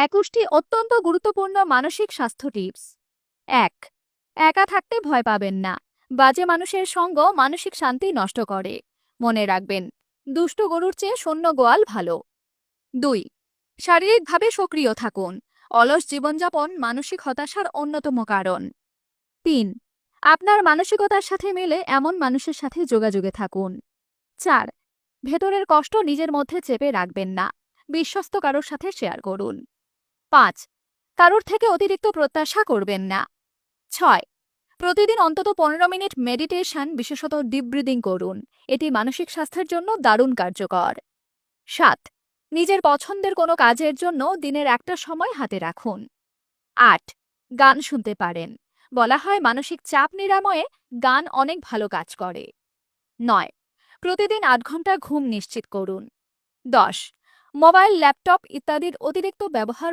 21টি অত্যন্ত গুরুত্বপূর্ণ মানসিক স্বাস্থ্য টিপস। ১. একা থাকতে ভয় পাবেন না। বাজে মানুষের সঙ্গ মানসিক শান্তি নষ্ট করে। মনে রাখবেন, দুষ্টু গরুর চেয়ে শূন্য গোয়াল ভালো। ২. শারীরিকভাবে সক্রিয় থাকুন। অলস জীবনযাপন মানসিক হতাশার অন্যতম কারণ। ৩. আপনার মানসিকতার সাথে মেলে এমন মানুষের সাথে যোগাযোগে থাকুন। ৪. ভেতরের কষ্ট নিজের মধ্যে চেপে রাখবেন না। বিশ্বস্ত কারোর সাথে শেয়ার করুন। ৫. কারোর থেকে অতিরিক্ত প্রত্যাশা করবেন না। ৬. প্রতিদিন অন্তত ১৫ মিনিট মেডিটেশন, বিশেষত ডিপ ব্রিদিং করুন। এটি মানসিক স্বাস্থ্যের জন্য দারুণ কার্যকর। ৭. নিজের পছন্দের কোনো কাজের জন্য দিনের একটা সময় হাতে রাখুন। ৮. গান শুনতে পারেন। বলা হয় মানসিক চাপ নিরাময়ে গান অনেক ভালো কাজ করে। ৯. প্রতিদিন ৮ ঘন্টা ঘুম নিশ্চিত করুন। ১০. মোবাইল, ল্যাপটপ ইত্যাদির অতিরিক্ত ব্যবহার